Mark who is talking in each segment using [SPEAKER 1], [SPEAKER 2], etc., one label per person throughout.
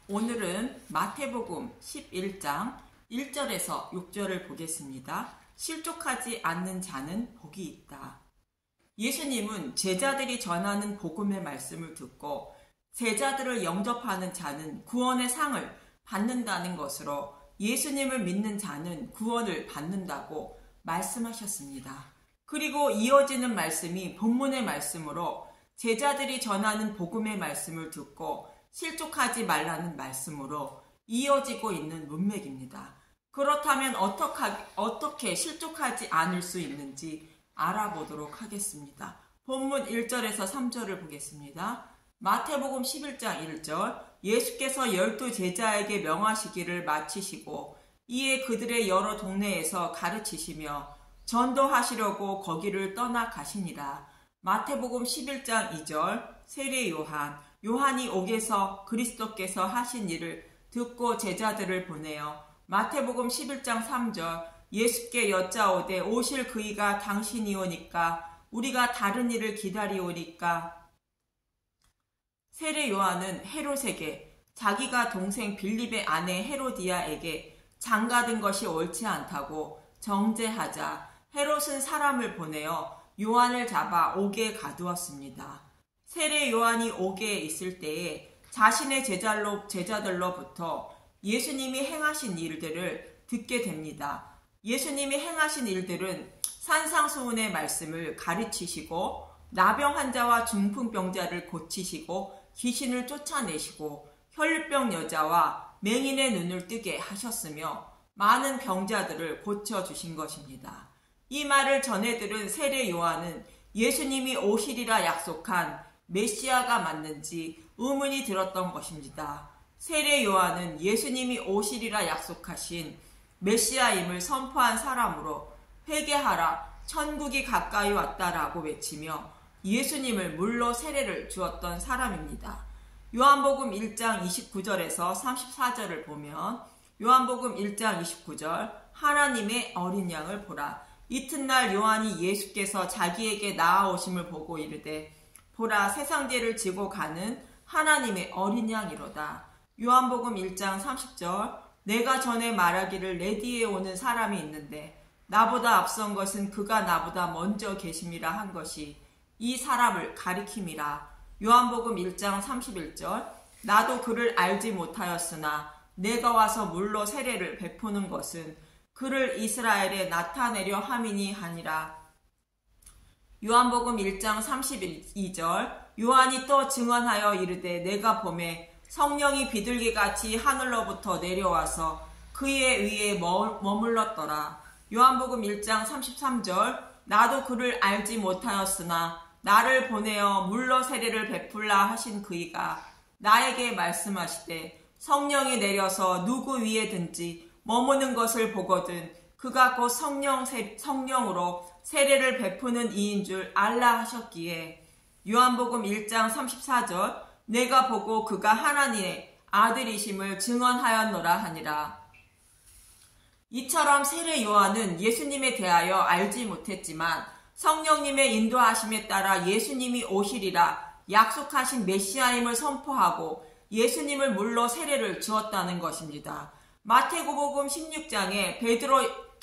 [SPEAKER 1] 오늘은 마태복음 11장 1절에서 6절을 보겠습니다. 실족하지 않는 자는 복이 있다. 예수님은 제자들이 전하는 복음의 말씀을 듣고 제자들을 영접하는 자는 구원의 상을 받는다는 것으로 예수님을 믿는 자는 구원을 받는다고 말씀하셨습니다. 그리고 이어지는 말씀이 본문의 말씀으로 제자들이 전하는 복음의 말씀을 듣고 실족하지 말라는 말씀으로 이어지고 있는 문맥입니다. 그렇다면 어떻게 실족하지 않을 수 있는지 알아보도록 하겠습니다. 본문 1절에서 3절을 보겠습니다. 마태복음 11장 1절 예수께서 12 제자에게 명하시기를 마치시고 이에 그들의 여러 동네에서 가르치시며 전도하시려고 거기를 떠나 가시니라. 마태복음 11장 2절 세례 요한이 옥에서 그리스도께서 하신 일을 듣고 제자들을 보내어 마태복음 11장 3절 예수께 여짜오되 오실 그이가 당신이오니까 우리가 다른 일을 기다리오니까. 세례 요한은 헤롯에게 자기가 동생 빌립의 아내 헤로디아에게 장가든 것이 옳지 않다고 정죄하자 헤롯은 사람을 보내어 요한을 잡아 옥에 가두었습니다. 세례 요한이 옥에 있을 때에 자신의 제자들로부터 예수님이 행하신 일들을 듣게 됩니다. 예수님이 행하신 일들은 산상수훈의 말씀을 가르치시고 나병 환자와 중풍병자를 고치시고 귀신을 쫓아내시고 혈류병 여자와 맹인의 눈을 뜨게 하셨으며 많은 병자들을 고쳐주신 것입니다. 이 말을 전해 들은 세례 요한은 예수님이 오시리라 약속한 메시아가 맞는지 의문이 들었던 것입니다. 세례 요한은 예수님이 오시리라 약속하신 메시아임을 선포한 사람으로 회개하라 천국이 가까이 왔다라고 외치며 예수님을 물로 세례를 주었던 사람입니다. 요한복음 1장 29절에서 34절을 보면 요한복음 1장 29절 하나님의 어린 양을 보라. 이튿날 요한이 예수께서 자기에게 나아오심을 보고 이르되 보라 세상 죄를 지고 가는 하나님의 어린 양이로다. 요한복음 1장 30절 내가 전에 말하기를 내 뒤에 오는 사람이 있는데 나보다 앞선 것은 그가 나보다 먼저 계심이라 한 것이 이 사람을 가리킴이라. 요한복음 1장 31절 나도 그를 알지 못하였으나 내가 와서 물로 세례를 베푸는 것은 그를 이스라엘에 나타내려 함이니 하니라. 요한복음 1장 32절 요한이 또 증언하여 이르되 내가 보매 성령이 비둘기같이 하늘로부터 내려와서 그의 위에 머물렀더라. 요한복음 1장 33절 나도 그를 알지 못하였으나 나를 보내어 물로 세례를 베풀라 하신 그이가 나에게 말씀하시되 성령이 내려서 누구 위에든지 머무는 것을 보거든 그가 곧 성령으로 세례를 베푸는 이인 줄 알라 하셨기에 요한복음 1장 34절 내가 보고 그가 하나님의 아들이심을 증언하였노라 하니라. 이처럼 세례 요한은 예수님에 대하여 알지 못했지만 성령님의 인도하심에 따라 예수님이 오시리라 약속하신 메시아임을 선포하고 예수님을 물로 세례를 주었다는 것입니다. 마태복음 16장에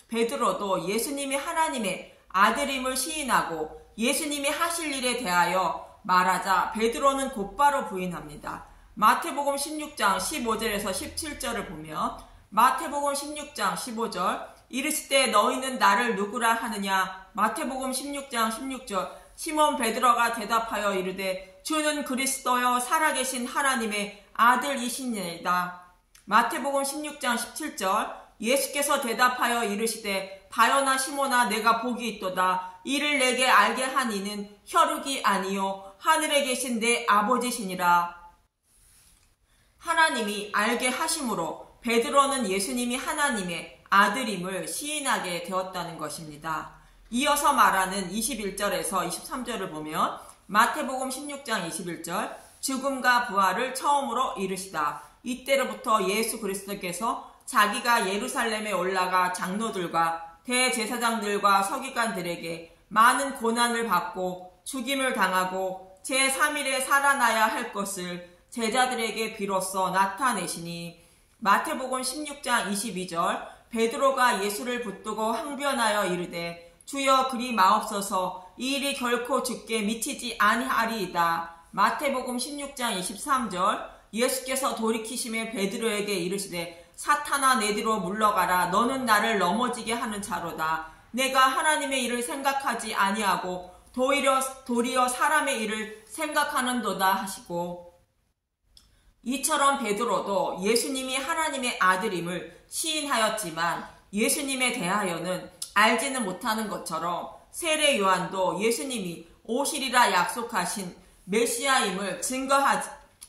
[SPEAKER 1] 베드로도 예수님이 하나님의 아들임을 시인하고 예수님이 하실 일에 대하여 말하자 베드로는 곧바로 부인합니다. 마태복음 16장 15절에서 17절을 보면 마태복음 16장 15절 이르시되 너희는 나를 누구라 하느냐. 마태복음 16장 16절 시몬 베드로가 대답하여 이르되 주는 그리스도여 살아계신 하나님의 아들이시니이다. 마태복음 16장 17절 예수께서 대답하여 이르시되 바요나 시몬아 내가 복이 있도다. 이를 내게 알게 한 이는 혈육이 아니요 하늘에 계신 내 아버지시니라. 하나님이 알게 하심으로 베드로는 예수님이 하나님의 아들임을 시인하게 되었다는 것입니다. 이어서 말하는 21절에서 23절을 보면 마태복음 16장 21절 죽음과 부활을 처음으로 이르시다. 이때로부터 예수 그리스도께서 자기가 예루살렘에 올라가 장로들과 대제사장들과 서기관들에게 많은 고난을 받고 죽임을 당하고 제3일에 살아나야 할 것을 제자들에게 비로소 나타내시니 마태복음 16장 22절 베드로가 예수를 붙들고 항변하여 이르되 주여 그리 마옵소서 이 일이 결코 주께 미치지 아니하리이다. 마태복음 16장 23절 예수께서 돌이키심에 베드로에게 이르시되 사탄아 내 뒤로 물러가라 너는 나를 넘어지게 하는 자로다. 내가 하나님의 일을 생각하지 아니하고 도리어 사람의 일을 생각하는도다 하시고 이처럼 베드로도 예수님이 하나님의 아들임을 시인하였지만 예수님에 대하여는 알지는 못하는 것처럼 세례 요한도 예수님이 오시리라 약속하신 메시아임을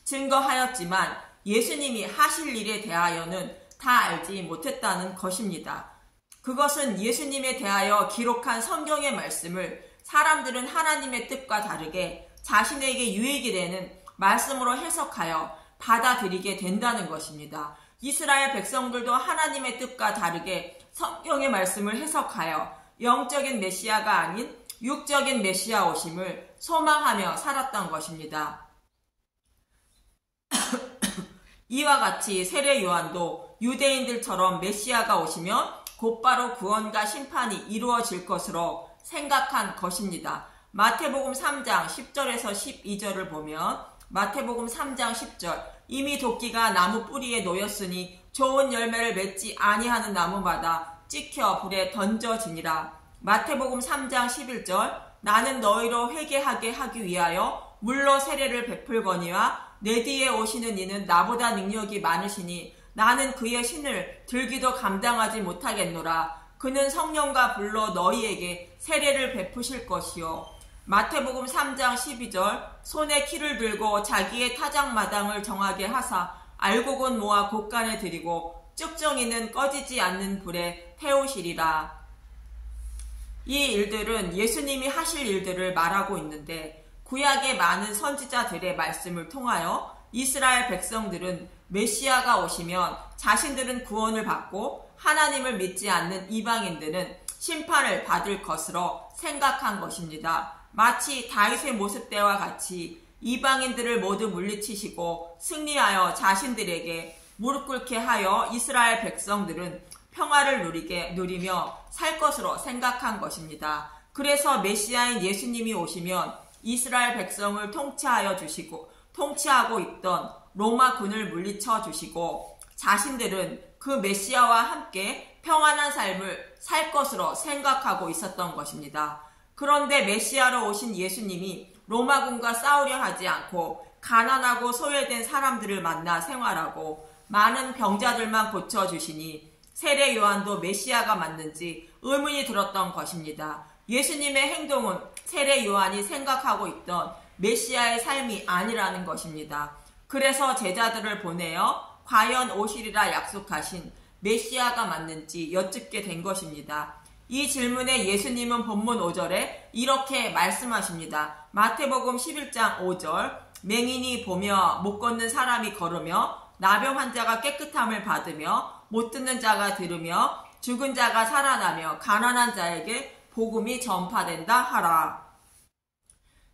[SPEAKER 1] 증거하였지만 예수님이 하실 일에 대하여는 다 알지 못했다는 것입니다. 그것은 예수님에 대하여 기록한 성경의 말씀을 사람들은 하나님의 뜻과 다르게 자신에게 유익이 되는 말씀으로 해석하여 받아들이게 된다는 것입니다. 이스라엘 백성들도 하나님의 뜻과 다르게 성경의 말씀을 해석하여 영적인 메시아가 아닌 육적인 메시아 오심을 소망하며 살았던 것입니다. 이와 같이 세례 요한도 유대인들처럼 메시아가 오시면 곧바로 구원과 심판이 이루어질 것으로 생각한 것입니다. 마태복음 3장 10절에서 12절을 보면 마태복음 3장 10절 이미 도끼가 나무 뿌리에 놓였으니 좋은 열매를 맺지 아니하는 나무마다 찍혀 불에 던져지니라. 마태복음 3장 11절 나는 너희로 회개하게 하기 위하여 물로 세례를 베풀거니와 내 뒤에 오시는 이는 나보다 능력이 많으시니 나는 그의 신을 들기도 감당하지 못하겠노라. 그는 성령과 불로 너희에게 세례를 베푸실 것이요. 마태복음 3장 12절 손에 키를 들고 자기의 타작마당을 정하게 하사 알곡은 모아 곳간에 들이고 쭉정이는 꺼지지 않는 불에 태우시리라. 이 일들은 예수님이 하실 일들을 말하고 있는데 구약의 많은 선지자들의 말씀을 통하여 이스라엘 백성들은 메시아가 오시면 자신들은 구원을 받고 하나님을 믿지 않는 이방인들은 심판을 받을 것으로 생각한 것입니다. 마치 다윗의 모습 때와 같이 이방인들을 모두 물리치시고 승리하여 자신들에게 무릎 꿇게 하여 이스라엘 백성들은 평화를 누리며 살 것으로 생각한 것입니다. 그래서 메시아인 예수님이 오시면 이스라엘 백성을 통치하고 있던 로마군을 물리쳐 주시고 자신들은 그 메시아와 함께 평안한 삶을 살 것으로 생각하고 있었던 것입니다. 그런데 메시아로 오신 예수님이 로마군과 싸우려 하지 않고 가난하고 소외된 사람들을 만나 생활하고 많은 병자들만 고쳐주시니 세례 요한도 메시아가 맞는지 의문이 들었던 것입니다. 예수님의 행동은 세례 요한이 생각하고 있던 메시아의 삶이 아니라는 것입니다. 그래서 제자들을 보내어 과연 오시리라 약속하신 메시아가 맞는지 여쭙게 된 것입니다. 이 질문에 예수님은 본문 5절에 이렇게 말씀하십니다. 마태복음 11장 5절 맹인이 보며 못 걷는 사람이 걸으며 나병 환자가 깨끗함을 받으며 못 듣는 자가 들으며 죽은 자가 살아나며 가난한 자에게 복음이 전파된다 하라.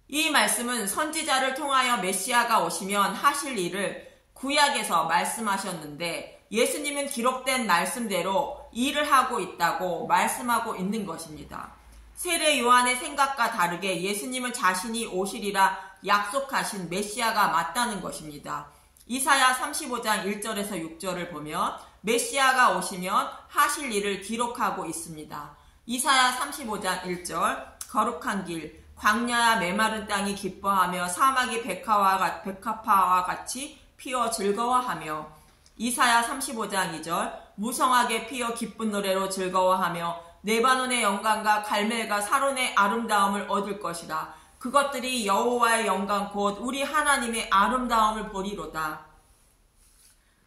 [SPEAKER 1] 이 말씀은 선지자를 통하여 메시아가 오시면 하실 일을 구약에서 말씀하셨는데 예수님은 기록된 말씀대로 일을 하고 있다고 말씀하고 있는 것입니다. 세례 요한의 생각과 다르게 예수님은 자신이 오시리라 약속하신 메시아가 맞다는 것입니다. 이사야 35장 1절에서 6절을 보면 메시아가 오시면 하실 일을 기록하고 있습니다. 이사야 35장 1절 거룩한 길 광야와 메마른 땅이 기뻐하며 사막이 백합화와 같이 피어 즐거워하며 이사야 35장 2절 무성하게 피어 기쁜 노래로 즐거워하며 레바논의 영광과 갈멜과 사론의 아름다움을 얻을 것이라. 그것들이 여호와의 영광 곧 우리 하나님의 아름다움을 보리로다.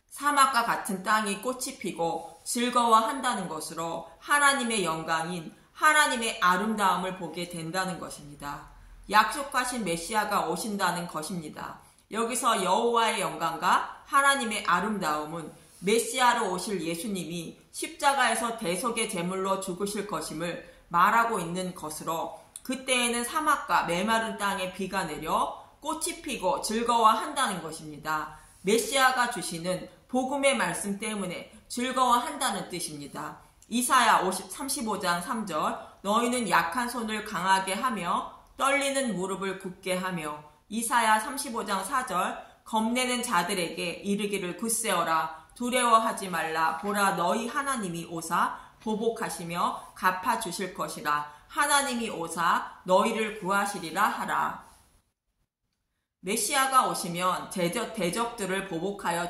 [SPEAKER 1] 사막과 같은 땅이 꽃이 피고 즐거워한다는 것으로 하나님의 영광인 하나님의 아름다움을 보게 된다는 것입니다. 약속하신 메시아가 오신다는 것입니다. 여기서 여호와의 영광과 하나님의 아름다움은 메시아로 오실 예수님이 십자가에서 대속의 제물로 죽으실 것임을 말하고 있는 것으로 그때에는 사막과 메마른 땅에 비가 내려 꽃이 피고 즐거워한다는 것입니다. 메시아가 주시는 복음의 말씀 때문에 즐거워한다는 뜻입니다. 이사야 35장 3절 너희는 약한 손을 강하게 하며 떨리는 무릎을 굳게 하며 이사야 35장 4절 겁내는 자들에게 이르기를 굳세어라 두려워하지 말라 보라 너희 하나님이 오사 보복하시며 갚아주실 것이라 하나님이 오사 너희를 구하시리라 하라. 메시아가 오시면 대적들을 보복하여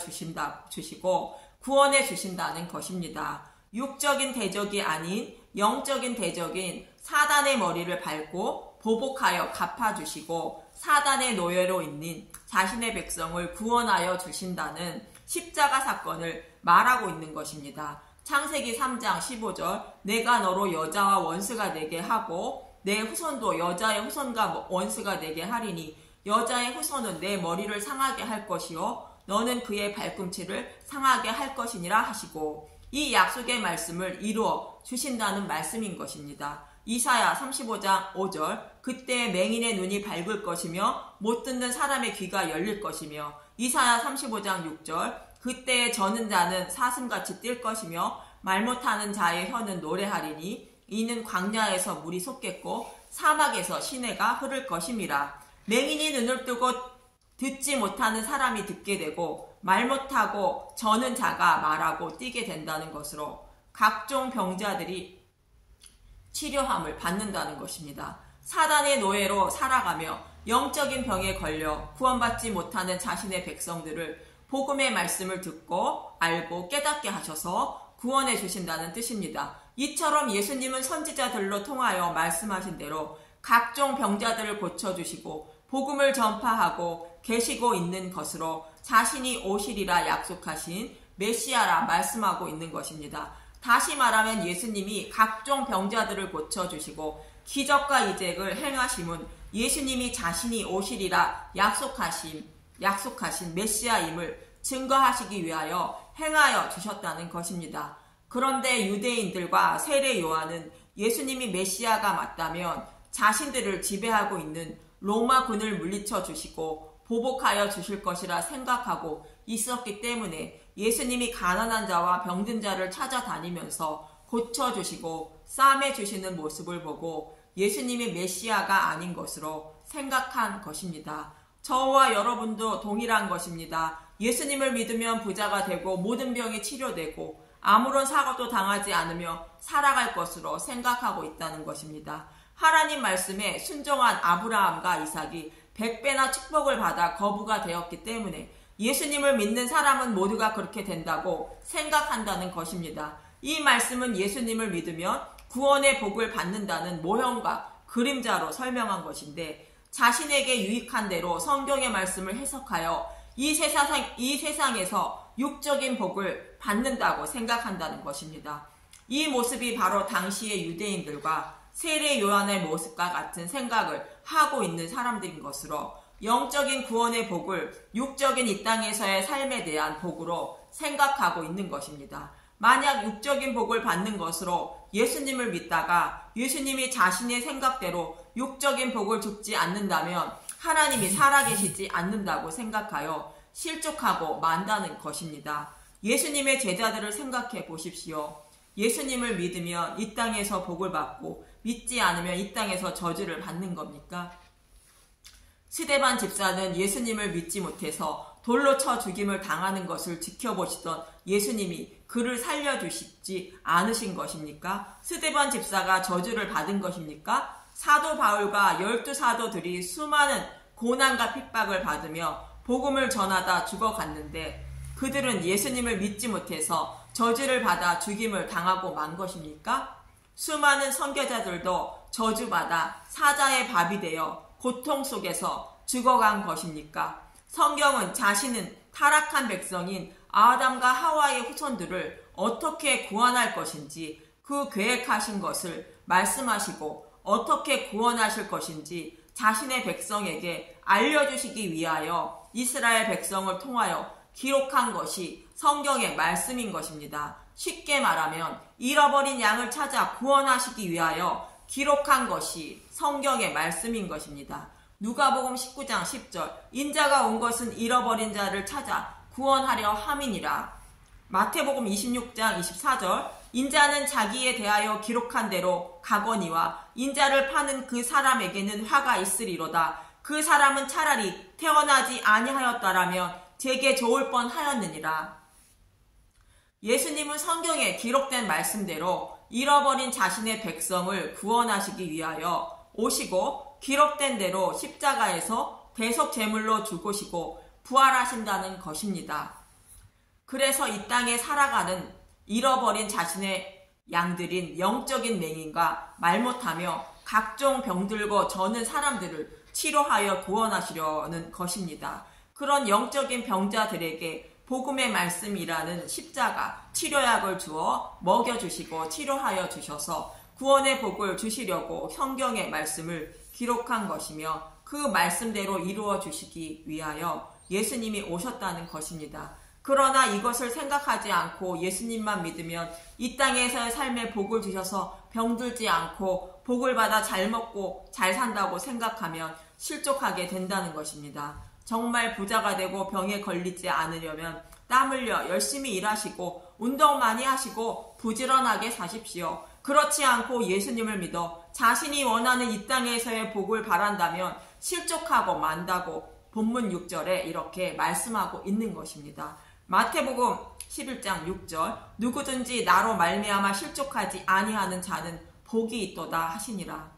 [SPEAKER 1] 주시고 구원해 주신다는 것입니다. 육적인 대적이 아닌 영적인 대적인 사단의 머리를 밟고 보복하여 갚아주시고 사단의 노예로 있는 자신의 백성을 구원하여 주신다는 십자가 사건을 말하고 있는 것입니다. 창세기 3장 15절 내가 너로 여자와 원수가 되게 하고 내 후손도 여자의 후손과 원수가 되게 하리니 여자의 후손은 내 머리를 상하게 할 것이요 너는 그의 발꿈치를 상하게 할 것이니라 하시고 이 약속의 말씀을 이루어 주신다는 말씀인 것입니다. 이사야 35장 5절 그때 맹인의 눈이 밝을 것이며 못 듣는 사람의 귀가 열릴 것이며 이사야 35장 6절 그때 저는 자는 사슴같이 뛸 것이며 말 못하는 자의 혀는 노래하리니 이는 광야에서 물이 솟겠고 사막에서 시내가 흐를 것임이라. 맹인이 눈을 뜨고 듣지 못하는 사람이 듣게 되고 말 못하고 저는 자가 말하고 뛰게 된다는 것으로 각종 병자들이 치료함을 받는다는 것입니다. 사단의 노예로 살아가며 영적인 병에 걸려 구원받지 못하는 자신의 백성들을 복음의 말씀을 듣고 알고 깨닫게 하셔서 구원해 주신다는 뜻입니다. 이처럼 예수님은 선지자들로 통하여 말씀하신 대로 각종 병자들을 고쳐주시고 복음을 전파하고 계시고 있는 것으로 자신이 오시리라 약속하신 메시아라 말씀하고 있는 것입니다. 다시 말하면 예수님이 각종 병자들을 고쳐주시고 기적과 이적을 행하심은 예수님이 자신이 오시리라 약속하신 메시아임을 증거하시기 위하여 행하여 주셨다는 것입니다. 그런데 유대인들과 세례 요한은 예수님이 메시아가 맞다면 자신들을 지배하고 있는 로마군을 물리쳐 주시고 보복하여 주실 것이라 생각하고 있었기 때문에 예수님이 가난한 자와 병든 자를 찾아다니면서 고쳐주시고 싸매주시는 모습을 보고 예수님이 메시아가 아닌 것으로 생각한 것입니다. 저와 여러분도 동일한 것입니다. 예수님을 믿으면 부자가 되고 모든 병이 치료되고 아무런 사고도 당하지 않으며 살아갈 것으로 생각하고 있다는 것입니다. 하나님 말씀에 순종한 아브라함과 이삭이 100배나 축복을 받아 거부가 되었기 때문에 예수님을 믿는 사람은 모두가 그렇게 된다고 생각한다는 것입니다. 이 말씀은 예수님을 믿으면 구원의 복을 받는다는 모형과 그림자로 설명한 것인데 자신에게 유익한 대로 성경의 말씀을 해석하여 이 세상에서 육적인 복을 받는다고 생각한다는 것입니다. 이 모습이 바로 당시의 유대인들과 세례 요한의 모습과 같은 생각을 하고 있는 사람들인 것으로 영적인 구원의 복을 육적인 이 땅에서의 삶에 대한 복으로 생각하고 있는 것입니다. 만약 육적인 복을 받는 것으로 예수님을 믿다가 예수님이 자신의 생각대로 육적인 복을 줍지 않는다면 하나님이 살아계시지 않는다고 생각하여 실족하고 만다는 것입니다. 예수님의 제자들을 생각해 보십시오. 예수님을 믿으면 이 땅에서 복을 받고 믿지 않으면 이 땅에서 저주를 받는 겁니까? 스데반 집사는 예수님을 믿지 못해서 돌로 쳐 죽임을 당하는 것을 지켜보시던 예수님이 그를 살려주시지 않으신 것입니까? 스데반 집사가 저주를 받은 것입니까? 사도 바울과 12사도들이 수많은 고난과 핍박을 받으며 복음을 전하다 죽어갔는데 그들은 예수님을 믿지 못해서 저주를 받아 죽임을 당하고 만 것입니까? 수많은 선교자들도 저주받아 사자의 밥이 되어 고통 속에서 죽어간 것입니까? 성경은 자신은 타락한 백성인 아담과 하와의 후손들을 어떻게 구원할 것인지 그 계획하신 것을 말씀하시고 어떻게 구원하실 것인지 자신의 백성에게 알려주시기 위하여 이스라엘 백성을 통하여 기록한 것이 성경의 말씀인 것입니다. 쉽게 말하면 잃어버린 양을 찾아 구원하시기 위하여 기록한 것이 성경의 말씀인 것입니다. 누가복음 19장 10절 인자가 온 것은 잃어버린 자를 찾아 구원하려 함이니라. 마태복음 26장 24절 인자는 자기에 대하여 기록한 대로 가거니와 인자를 파는 그 사람에게는 화가 있으리로다. 그 사람은 차라리 태어나지 아니하였다라면 제게 좋을 뻔하였느니라. 예수님은 성경에 기록된 말씀대로 잃어버린 자신의 백성을 구원하시기 위하여 오시고 기록된 대로 십자가에서 대속 제물로 죽으시고 부활하신다는 것입니다. 그래서 이 땅에 살아가는 잃어버린 자신의 양들인 영적인 맹인과 말 못하며 각종 병들고 저는 사람들을 치료하여 구원하시려는 것입니다. 그런 영적인 병자들에게 복음의 말씀이라는 십자가 치료약을 주어 먹여주시고 치료하여 주셔서 구원의 복을 주시려고 성경의 말씀을 기록한 것이며 그 말씀대로 이루어 주시기 위하여 예수님이 오셨다는 것입니다. 그러나 이것을 생각하지 않고 예수님만 믿으면 이 땅에서의 삶에 복을 주셔서 병들지 않고 복을 받아 잘 먹고 잘 산다고 생각하면 실족하게 된다는 것입니다. 정말 부자가 되고 병에 걸리지 않으려면 땀 흘려 열심히 일하시고 운동 많이 하시고 부지런하게 사십시오. 그렇지 않고 예수님을 믿어 자신이 원하는 이 땅에서의 복을 바란다면 실족하고 만다고 본문 6절에 이렇게 말씀하고 있는 것입니다. 마태복음 11장 6절 누구든지 나로 말미암아 실족하지 아니하는 자는 복이 있도다 하시니라.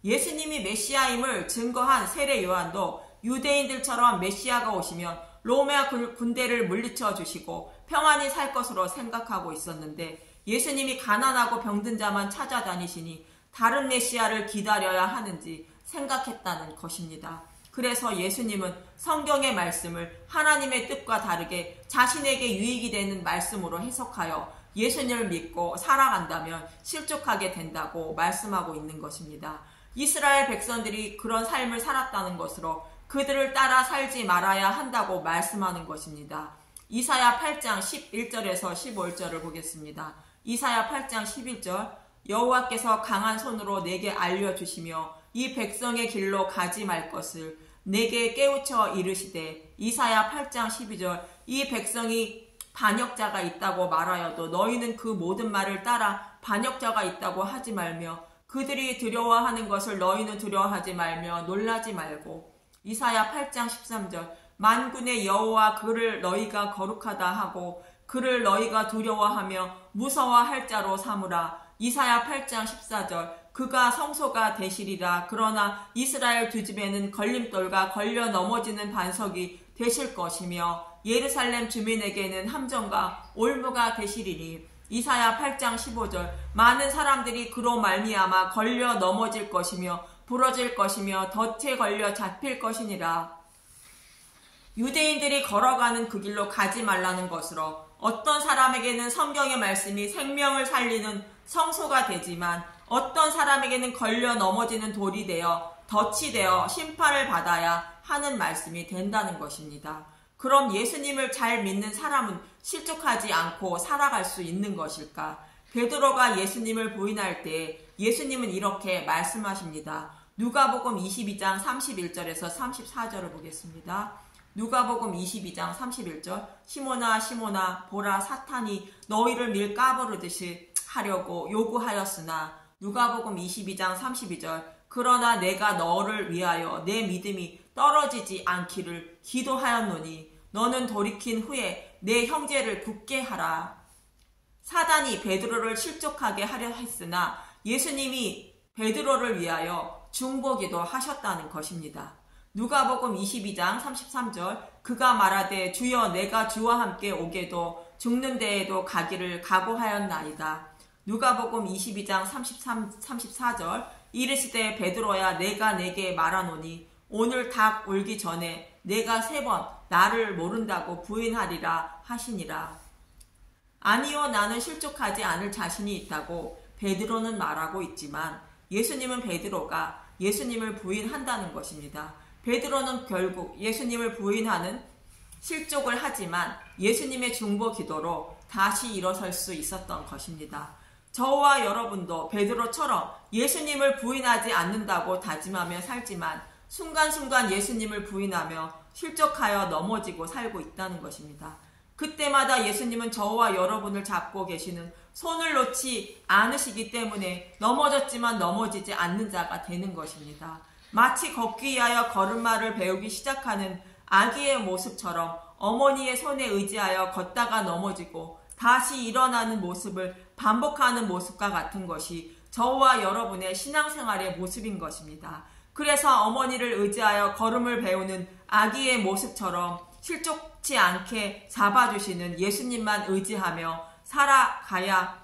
[SPEAKER 1] 예수님이 메시아임을 증거한 세례 요한도 유대인들처럼 메시아가 오시면 로마 군대를 물리쳐 주시고 평안히 살 것으로 생각하고 있었는데 예수님이 가난하고 병든 자만 찾아다니시니 다른 메시아를 기다려야 하는지 생각했다는 것입니다. 그래서 예수님은 성경의 말씀을 하나님의 뜻과 다르게 자신에게 유익이 되는 말씀으로 해석하여 예수님을 믿고 살아간다면 실족하게 된다고 말씀하고 있는 것입니다. 이스라엘 백성들이 그런 삶을 살았다는 것으로 그들을 따라 살지 말아야 한다고 말씀하는 것입니다. 이사야 8장 11절에서 15절을 보겠습니다. 이사야 8장 11절 여호와께서 강한 손으로 내게 알려주시며 이 백성의 길로 가지 말 것을 내게 깨우쳐 이르시되 이사야 8장 12절 이 백성이 반역자가 있다고 말하여도 너희는 그 모든 말을 따라 반역자가 있다고 하지 말며 그들이 두려워하는 것을 너희는 두려워하지 말며 놀라지 말고 이사야 8장 13절 만군의 여호와 그를 너희가 거룩하다 하고 그를 너희가 두려워하며 무서워할 자로 삼으라. 이사야 8장 14절 그가 성소가 되시리라. 그러나 이스라엘 두 집에는 걸림돌과 걸려 넘어지는 반석이 되실 것이며 예루살렘 주민에게는 함정과 올무가 되시리니. 이사야 8장 15절 많은 사람들이 그로 말미암아 걸려 넘어질 것이며 부러질 것이며 덫에 걸려 잡힐 것이니라. 유대인들이 걸어가는 그 길로 가지 말라는 것으로 어떤 사람에게는 성경의 말씀이 생명을 살리는 성소가 되지만 어떤 사람에게는 걸려 넘어지는 돌이 되어 덫이 되어 심판을 받아야 하는 말씀이 된다는 것입니다. 그럼 예수님을 잘 믿는 사람은 실족하지 않고 살아갈 수 있는 것일까? 베드로가 예수님을 부인할 때 예수님은 이렇게 말씀하십니다. 누가복음 22장 31절에서 34절을 보겠습니다. 누가복음 22장 31절 시몬아 시몬아 보라 사탄이 너희를 밀 까부르듯이 하려고 요구하였으나 누가복음 22장 32절 그러나 내가 너를 위하여 내 믿음이 떨어지지 않기를 기도하였노니 너는 돌이킨 후에 내 형제를 굳게 하라. 사단이 베드로를 실족하게 하려 했으나 예수님이 베드로를 위하여 중보기도 하셨다는 것입니다. 누가복음 22장 33절 그가 말하되 주여 내가 주와 함께 오게도 죽는 데에도 가기를 각오하였나이다. 누가복음 22장 34절 이르시되 베드로야 내가 내게 말하노니 오늘 닭 울기 전에 내가 3번 나를 모른다고 부인하리라 하시니라. 아니요 나는 실족하지 않을 자신이 있다고 베드로는 말하고 있지만 예수님은 베드로가 예수님을 부인한다는 것입니다. 베드로는 결국 예수님을 부인하는 실족을 하지만 예수님의 중보 기도로 다시 일어설 수 있었던 것입니다. 저와 여러분도 베드로처럼 예수님을 부인하지 않는다고 다짐하며 살지만 순간순간 예수님을 부인하며 실족하여 넘어지고 살고 있다는 것입니다. 그때마다 예수님은 저와 여러분을 잡고 계시는 손을 놓지 않으시기 때문에 넘어졌지만 넘어지지 않는 자가 되는 것입니다. 마치 걷기 위하여 걸음마를 배우기 시작하는 아기의 모습처럼 어머니의 손에 의지하여 걷다가 넘어지고 다시 일어나는 모습을 반복하는 모습과 같은 것이 저와 여러분의 신앙생활의 모습인 것입니다. 그래서 어머니를 의지하여 걸음을 배우는 아기의 모습처럼 실족치 않게 잡아주시는 예수님만 의지하며 살아가야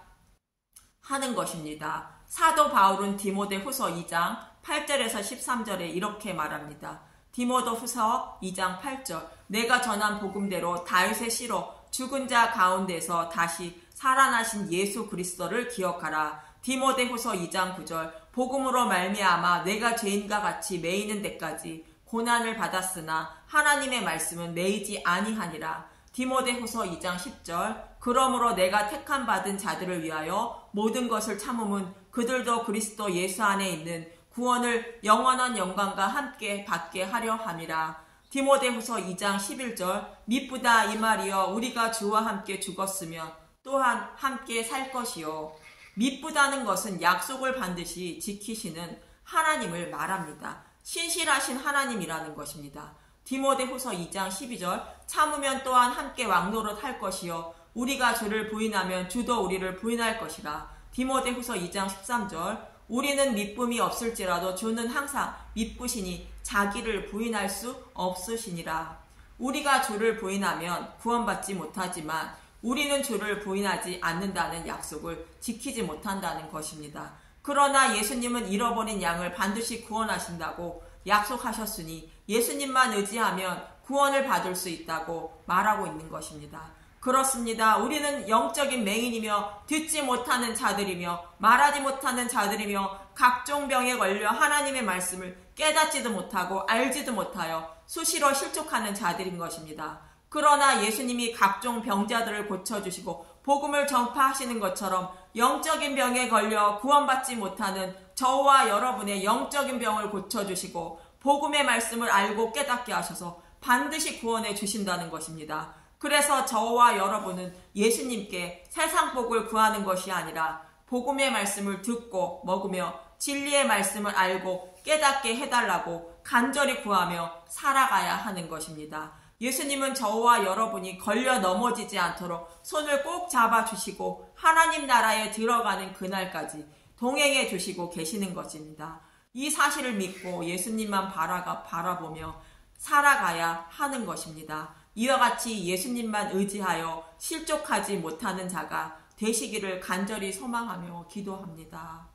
[SPEAKER 1] 하는 것입니다. 사도 바울은 디모데후서 2장 8절에서 13절에 이렇게 말합니다. 디모데후서 2장 8절 내가 전한 복음대로 다윗의 씨로 죽은 자 가운데서 다시 살아나신 예수 그리스도를 기억하라. 디모데후서 2장 9절 복음으로 말미암아 내가 죄인과 같이 매이는 데까지 고난을 받았으나 하나님의 말씀은 매이지 아니하니라. 디모데후서 2장 10절 그러므로 내가 택함 받은 자들을 위하여 모든 것을 참음은 그들도 그리스도 예수 안에 있는 구원을 영원한 영광과 함께 받게 하려 함이라. 디모데후서 2장 11절 미쁘다 이 말이여 우리가 주와 함께 죽었으면 또한 함께 살 것이요. 미쁘다는 것은 약속을 반드시 지키시는 하나님을 말합니다. 신실하신 하나님이라는 것입니다. 디모데후서 2장 12절 참으면 또한 함께 왕노릇 할 것이요 우리가 주를 부인하면 주도 우리를 부인할 것이라. 디모데후서 2장 13절 우리는 미쁨이 없을지라도 주는 항상 미쁘시니 자기를 부인할 수 없으시니라. 우리가 주를 부인하면 구원받지 못하지만 우리는 주를 부인하지 않는다는 약속을 지키지 못한다는 것입니다. 그러나 예수님은 잃어버린 양을 반드시 구원하신다고 약속하셨으니 예수님만 의지하면 구원을 받을 수 있다고 말하고 있는 것입니다. 그렇습니다. 우리는 영적인 맹인이며 듣지 못하는 자들이며 말하지 못하는 자들이며 각종 병에 걸려 하나님의 말씀을 깨닫지도 못하고 알지도 못하여 수시로 실족하는 자들인 것입니다. 그러나 예수님이 각종 병자들을 고쳐주시고 복음을 전파하시는 것처럼 영적인 병에 걸려 구원받지 못하는 저와 여러분의 영적인 병을 고쳐주시고 복음의 말씀을 알고 깨닫게 하셔서 반드시 구원해 주신다는 것입니다. 그래서 저와 여러분은 예수님께 세상 복을 구하는 것이 아니라 복음의 말씀을 듣고 먹으며 진리의 말씀을 알고 깨닫게 해달라고 간절히 구하며 살아가야 하는 것입니다. 예수님은 저와 여러분이 걸려 넘어지지 않도록 손을 꼭 잡아주시고 하나님 나라에 들어가는 그날까지 동행해 주시고 계시는 것입니다. 이 사실을 믿고 예수님만 바라보며 살아가야 하는 것입니다. 이와 같이 예수님만 의지하여 실족하지 못하는 자가 되시기를 간절히 소망하며 기도합니다.